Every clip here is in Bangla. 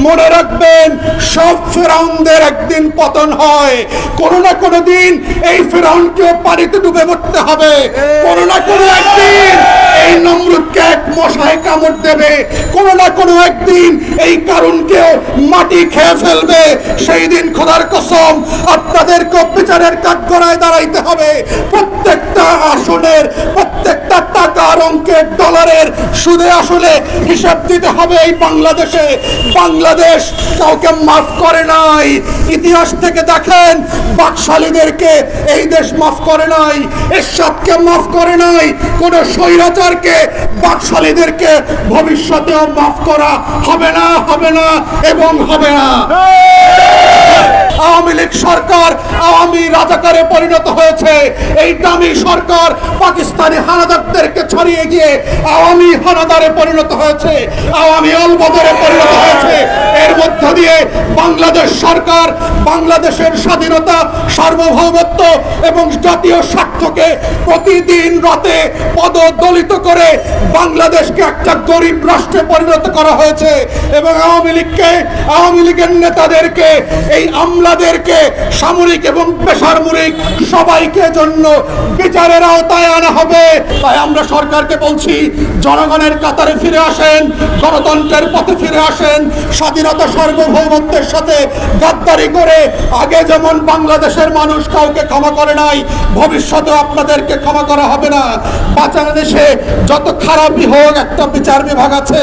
মনে রাখবেন সব ফেরাউনদের একদিন পতন হয়। কোনো না কোনো দিন এই ফেরাউনকেও পানিতে ডুবে মরতে হবে। কোনো না কোনো একদিন এই নমরুদকে এক মশায় কামড় দেবে। কোনো না কোনো একদিন এই কারুনকেও মাটি খেয়ে ফেলবে। সেই দিন খোদার কসম আপনাদেরকে বিচারের কাঠগড়ায় দাঁড়াইতে হবে। প্রত্যেকটা আসনের প্রত্যেকটা টাকার অঙ্কের ডলারের সুদে আসলে হিসাব দিতে হবে। এই বাংলাদেশে বাংলাদেশ কাউকে মাফ করে নাই। ইতিহাস থেকে দেখেন বাকশালীদেরকে এই দেশ মাফ করে নাই, এরশাদকে মাফ করে নাই, কোন স্বৈরাচারকে বাকশালীদেরকে ভবিষ্যতেও মাফ করা হবে না, হবে না এবং হবে না। আওয়ামী লীগ সরকার আওয়ামী রাজাকারে পরিণত হয়েছে। এই দামি সরকার পাকিস্তানি হানাদারদেরকে ছড়িয়ে গিয়ে আওয়ামী হানাদারে পরিণত হয়েছে, আওয়ামী অলবদরে পরিণত হয়েছে। এর মধ্য দিয়ে বাংলাদেশ সরকার বাংলাদেশের স্বাধীনতা, সার্বভৌমত্ব এবং জাতীয় স্বার্থকে প্রতিদিন রাতে পদদলিত করে বাংলাদেশকে একটা গরিব রাষ্ট্রে পরিণত করা হয়েছে। এবং আওয়ামী লীগের নেতাদেরকে, এই আমলাদেরকে, সামরিক এবং বেসামরিক সবাইকে জন্য বিচারের আওতায় আনা হবে। তাই আমরা সরকারকে বলছি, জনগণের কাতারে ফিরে আসেন, গণতন্ত্রের পথে ফিরে আসেন। স্বাধীনতা সার্বভৌমত্বের সাথে গাদ্দারি করে আগে যেমন বাংলাদেশের মানুষ কাউকে ক্ষমা করে নাই, ভবিষ্যতে আপনাদেরকে ক্ষমা করা হবে না। বাংলাদেশে যত খারাপই হোক একটা বিচার বিভাগ আছে।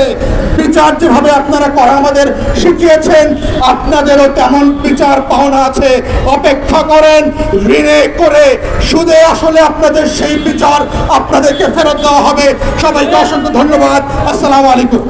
বিচার যেভাবে আপনারা করা আমাদের শিখিয়েছেন, আপনাদেরও তেমন বিচার পাওনা আছে। অপেক্ষা করেন, ঋণে করে সুদে আসলে আপনাদের সেই বিচার আপনাদেরকে ফেরত দেওয়া হবে। সবাইকে অসংখ্য ধন্যবাদ। আসসালামু আলাইকুম।